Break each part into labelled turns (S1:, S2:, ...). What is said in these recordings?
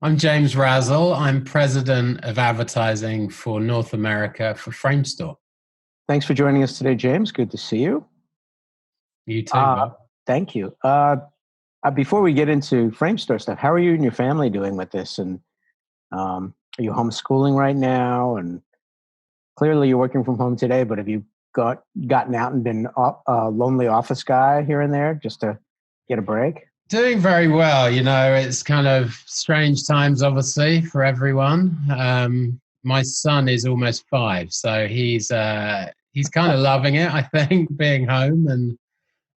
S1: I'm James Razzall. I'm president of advertising for North America for Framestore.
S2: Thanks for joining us today, James. Good to see you.
S1: You too,
S2: Uh,
S1: Bob.
S2: Thank you. Before we get into Framestore stuff, how are you and your family doing with this? And are you homeschooling right now? And clearly, you're working from home today. But have you gotten out and been a lonely office guy here and there just to get a break?
S1: Doing very well. It's kind of strange times, obviously, for everyone. My son is almost 5, so he's kind of loving it, I think, being home.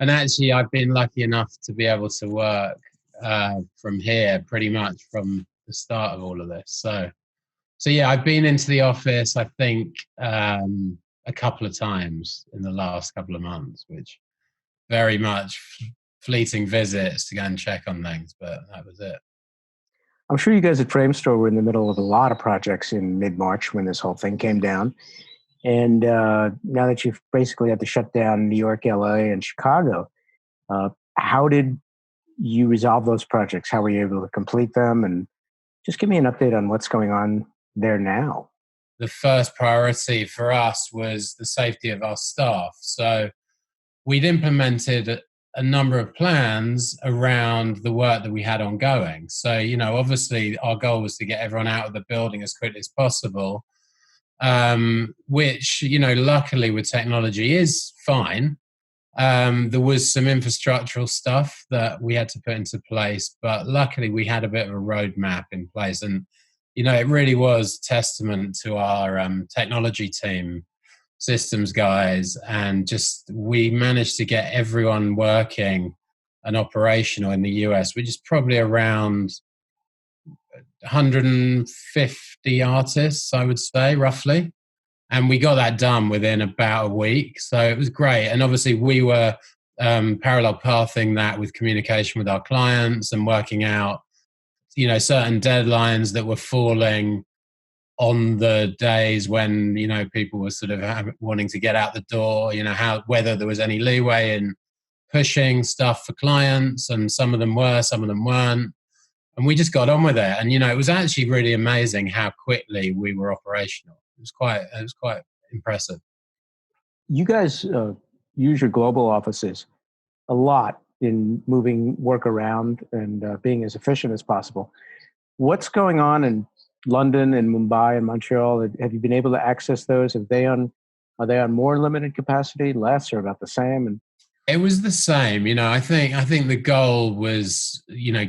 S1: And actually, I've been lucky enough to be able to work from here pretty much from the start of all of this. So yeah, I've been into the office, I think, a couple of times in the last couple of months, which very much fleeting visits to go and check on things, but that was it.
S2: I'm sure you guys at Framestore were in the middle of a lot of projects in mid-March when this whole thing came down. And now that you've basically had to shut down New York, LA, and Chicago, how did you resolve those projects? How were you able to complete them? And just give me an update on what's going on there now.
S1: The first priority for us was the safety of our staff. So we'd implemented a number of plans around the work that we had ongoing. So, obviously our goal was to get everyone out of the building as quickly as possible, which, luckily with technology is fine. There was some infrastructural stuff that we had to put into place, but luckily we had a bit of a roadmap in place. And, it really was testament to our technology team, systems guys, and just we managed to get everyone working and operational in the US, which is probably around 150 artists, I would say, roughly. And we got that done within about a week. So it was great. And obviously we were parallel pathing that with communication with our clients and working out, certain deadlines that were falling on the days when, people were sort of wanting to get out the door, whether there was any leeway in pushing stuff for clients. And some of them were, some of them weren't. And we just got on with it. And, it was actually really amazing how quickly we were operational. It was quite impressive.
S2: You guys use your global offices a lot in moving work around and being as efficient as possible. What's going on in London and Mumbai and Montreal? Have you been able to access those? Are they on more limited capacity, less, or about the same? And
S1: It was the same. I think the goal was,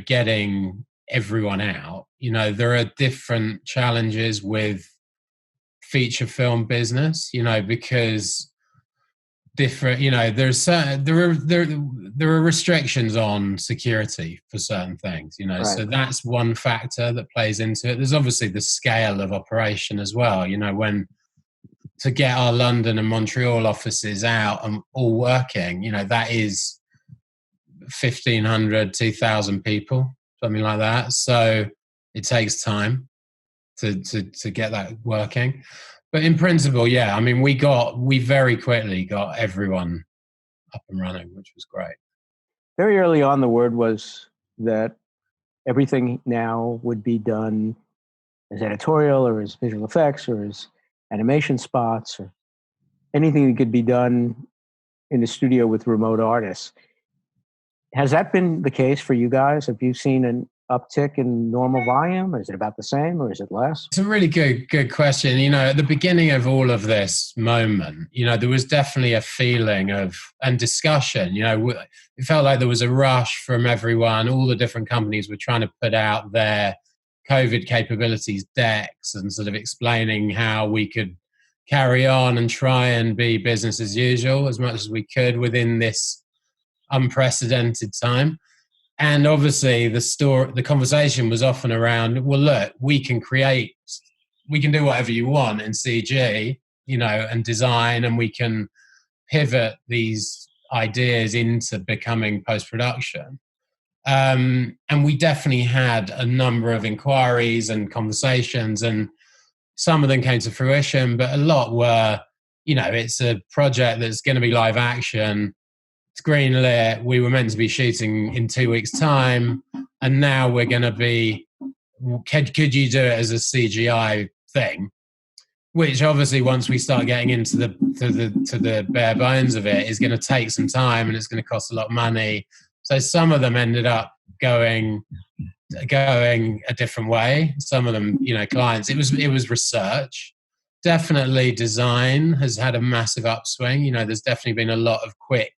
S1: getting everyone out. There are different challenges with feature film business, because different, there's certain, there are restrictions on security for certain things,
S2: right.
S1: so that's one factor that plays into it. There's obviously the scale of operation as well, when to get our London and Montreal offices out and all working, that is 1,500, 2,000 people, something like that. So it takes time to get that working. But in principle, yeah, I mean, we very quickly got everyone up and running, which was great.
S2: Very early on, the word was that everything now would be done as editorial or as visual effects or as animation spots or anything that could be done in the studio with remote artists. Has that been the case for you guys? Have you seen an uptick in normal volume? Is it about the same or is it less?
S1: It's a really good question. At the beginning of all of this moment, there was definitely a feeling of and discussion. It felt like there was a rush from everyone. All the different companies were trying to put out their COVID capabilities decks and sort of explaining how we could carry on and try and be business as usual as much as we could within this unprecedented time. And obviously the conversation was often around, well, look, we can do whatever you want in CG, and design, and we can pivot these ideas into becoming post-production. And we definitely had a number of inquiries and conversations, and some of them came to fruition, but a lot were, it's a project that's going to be live action. It's greenlit. We were meant to be shooting in 2 weeks' time, and now we're going to be could you do it as a CGI thing? Which obviously, once we start getting into the bare bones of it, is going to take some time and it's going to cost a lot of money. So some of them ended up going a different way. Some of them, clients. It was research. Definitely, design has had a massive upswing. There's definitely been a lot of quick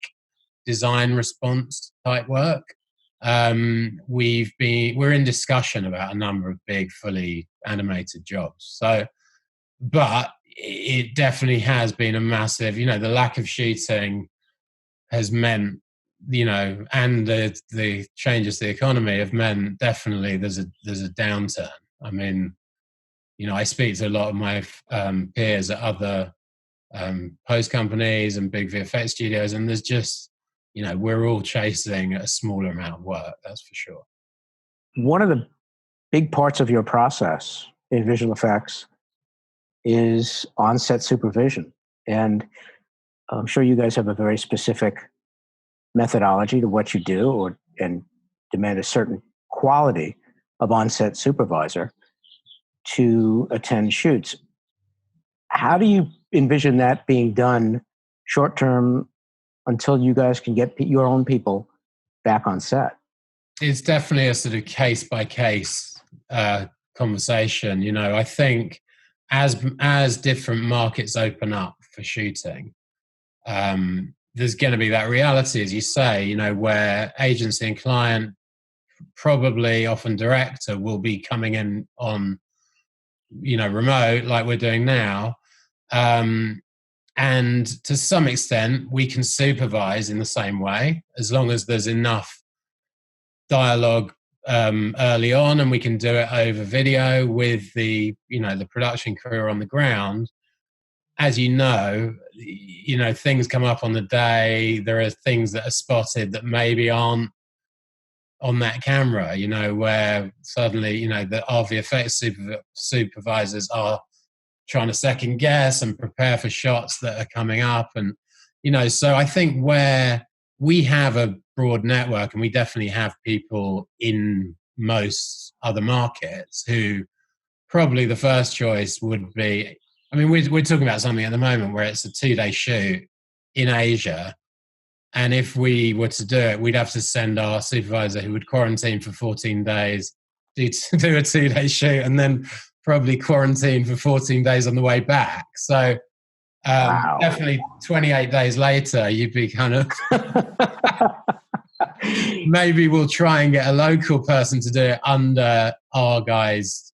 S1: design response type work. We're in discussion about a number of big, fully animated jobs. So. But it definitely has been a massive, the lack of shooting has meant, and the changes to the economy have meant definitely there's a downturn. I mean, I speak to a lot of my peers at other post companies and big VFX studios, and there's just, we're all chasing a smaller amount of work, that's for sure.
S2: One of the big parts of your process in visual effects is on-set supervision. And I'm sure you guys have a very specific methodology to what you do and demand a certain quality of on-set supervisor to attend shoots. How do you envision that being done short-term until you guys can get your own people back on set?
S1: It's definitely a sort of case-by-case conversation. I think as different markets open up for shooting, there's going to be that reality, as you say, where agency and client, probably often director, will be coming in on, remote like we're doing now. And to some extent, we can supervise in the same way, as long as there's enough dialogue early on, and we can do it over video with the production crew on the ground. As things come up on the day. There are things that are spotted that maybe aren't on that camera, where suddenly the RVFX supervisors are trying to second guess and prepare for shots that are coming up. And so I think where we have a broad network, and we definitely have people in most other markets who probably the first choice would be, we're talking about something at the moment where it's a 2-day shoot in Asia. And if we were to do it, we'd have to send our supervisor, who would quarantine for 14 days, do a 2-day shoot, and then probably quarantine for 14 days on the way back. So
S2: Wow.
S1: Definitely 28 days later, you'd be kind of... Maybe we'll try and get a local person to do it under our guys'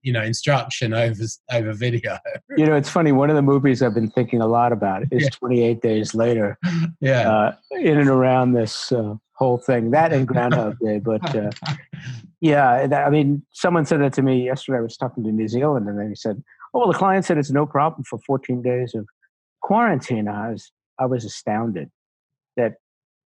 S1: instruction over video.
S2: It's funny. One of the movies I've been thinking a lot about is 28 Days Later.
S1: Yeah.
S2: In and around this whole thing, that and Groundhog Day. But someone said that to me yesterday. I was talking to New Zealand, and they said, "Oh, well, the client said it's no problem for 14 days of quarantine." I was astounded that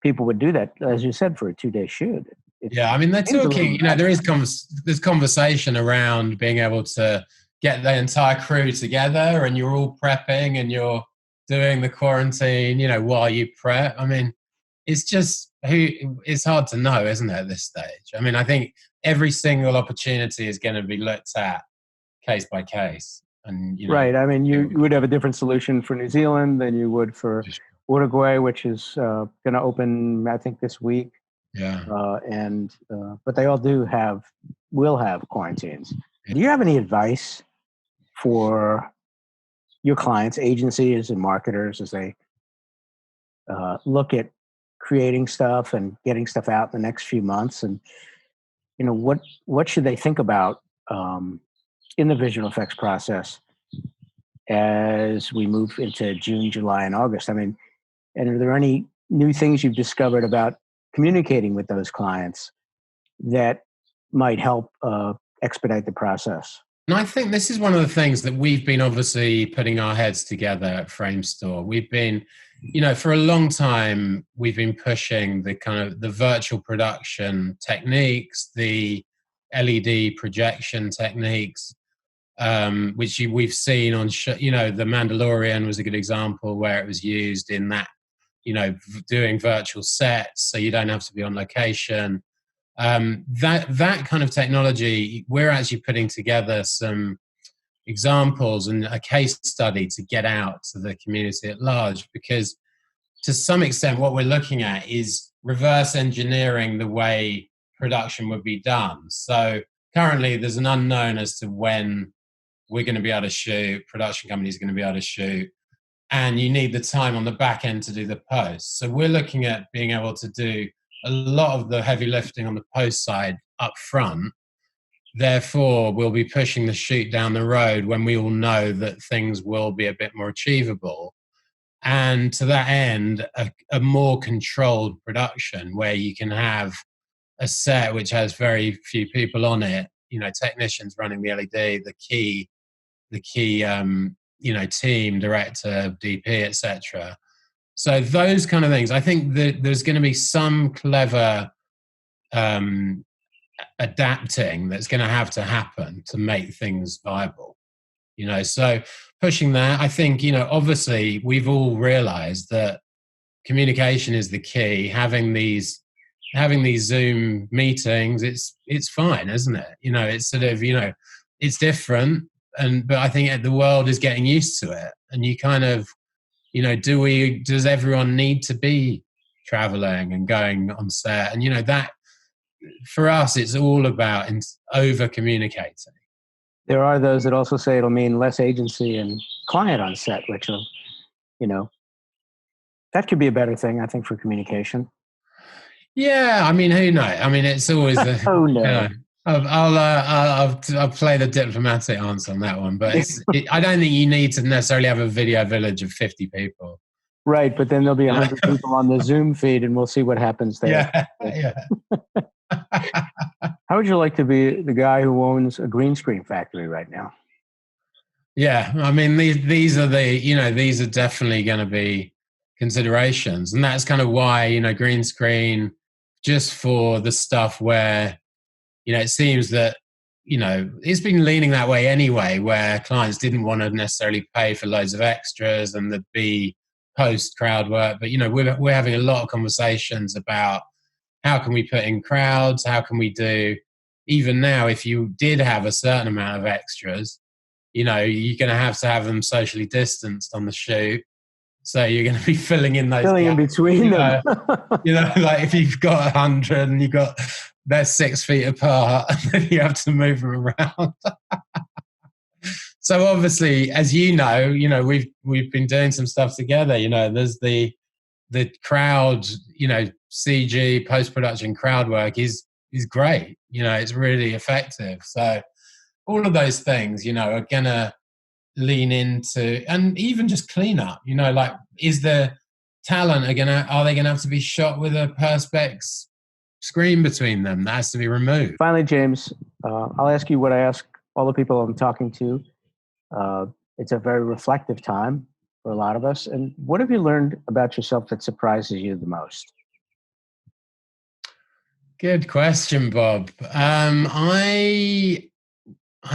S2: people would do that, as you said, for a 2-day shoot.
S1: They're talking, there's conversation around being able to get the entire crew together, and you're all prepping and you're doing the quarantine, while you prep. It's hard to know, isn't it, at this stage? I think every single opportunity is going to be looked at case by case. And
S2: right. You would have a different solution for New Zealand than you would for Uruguay, which is going to open, I think, this week.
S1: Yeah.
S2: But they all will have quarantines. Yeah. Do you have any advice for your clients, agencies and marketers, as they look at creating stuff and getting stuff out in the next few months? And, what should they think about in the visual effects process as we move into June, July, and August? And are there any new things you've discovered about communicating with those clients that might help expedite the process?
S1: And I think this is one of the things that we've been obviously putting our heads together at Framestore. We've been, for a long time, we've been pushing the kind of the virtual production techniques, the LED projection techniques, which we've seen on, The Mandalorian was a good example where it was used in that, doing virtual sets, so you don't have to be on location. That kind of technology, we're actually putting together some examples and a case study to get out to the community at large, because to some extent what we're looking at is reverse engineering the way production would be done. So currently there's an unknown as to when we're going to be able to shoot, production companies are going to be able to shoot, and you need the time on the back end to do the post. So we're looking at being able to do a lot of the heavy lifting on the post side up front. Therefore, we'll be pushing the shoot down the road when we all know that things will be a bit more achievable. And to that end, a more controlled production where you can have a set which has very few people on it, technicians running the LED, the key team, director, DP, etc. So those kind of things. I think that there's going to be some clever adapting that's going to have to happen to make things viable. So pushing that, I think, obviously we've all realized that communication is the key. Having these Zoom meetings, it's fine, isn't it? It's sort of, it's different, but I think the world is getting used to it. And you kind of, does everyone need to be traveling and going on set? And that for us, it's all about over communicating.
S2: There are those that also say it'll mean less agency and client on set, which will, that could be a better thing, I think, for communication.
S1: Yeah, I mean, who knows? I mean, it's always
S2: oh no.
S1: I'll play the diplomatic answer on that one, but I don't think you need to necessarily have a video village of 50 people.
S2: Right, but then there'll be 100 people on the Zoom feed, and we'll see what happens there.
S1: Yeah.
S2: How would you like to be the guy who owns a green screen factory right now?
S1: Yeah, I mean, these are these are definitely going to be considerations, and that's kind of why green screen, just for the stuff where it seems that it's been leaning that way anyway, where clients didn't want to necessarily pay for loads of extras and there'd be post crowd work. But we're having a lot of conversations about how can we put in crowds, how can we do, even now, if you did have a certain amount of extras, you're going to have them socially distanced on the shoot. So you're going to be filling in
S2: in between them.
S1: Like if you've got 100 and they're 6 feet apart, and then you have to move them around. So obviously, as we've been doing some stuff together. There's the crowd, CG post-production crowd work is great. It's really effective. So all of those things, are gonna lean into, and even just clean up, like, is the talent are they gonna have to be shot with a perspex screen between them that has to be removed?
S2: Finally, James, I'll ask you what I ask all the people I'm talking to. It's a very reflective time for a lot of us. And what have you learned about yourself that surprises you the most?
S1: Good question, Bob. I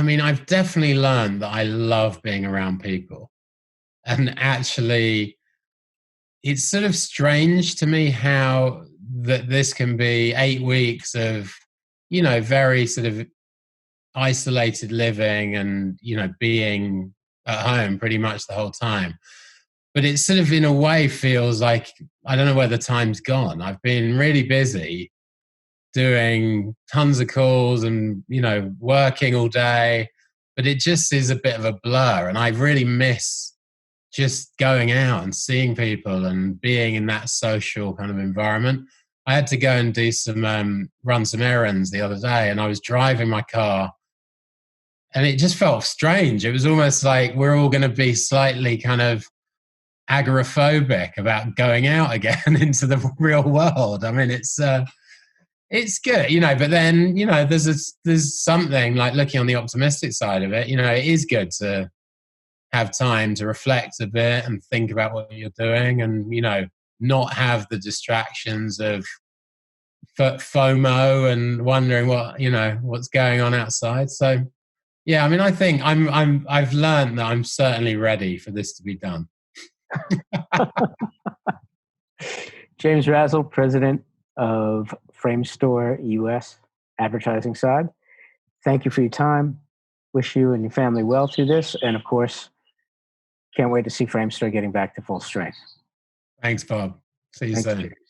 S1: mean, I've definitely learned that I love being around people. And actually, it's sort of strange to me how that this can be 8 weeks of, very sort of isolated living and, being at home pretty much the whole time. But it sort of, in a way, feels like, I don't know where the time's gone. I've been really busy doing tons of calls and, working all day, but it just is a bit of a blur. And I really miss just going out and seeing people and being in that social kind of environment. I had to go and do run some errands the other day, and I was driving my car and it just felt strange. It was almost like we're all going to be slightly kind of agoraphobic about going out again into the real world. I mean, it's good, but then, there's something like, looking on the optimistic side of it, it is good to have time to reflect a bit and think about what you're doing and, not have the distractions of FOMO and wondering what's going on outside. So, yeah, I mean, I think I've learned that I'm certainly ready for this to be done.
S2: James Razzall, president of Framestore US advertising side. Thank you for your time. Wish you and your family well through this. And of course, can't wait to see Framestore getting back to full strength.
S1: Thanks, Bob. See you
S2: Thank
S1: soon.
S2: you.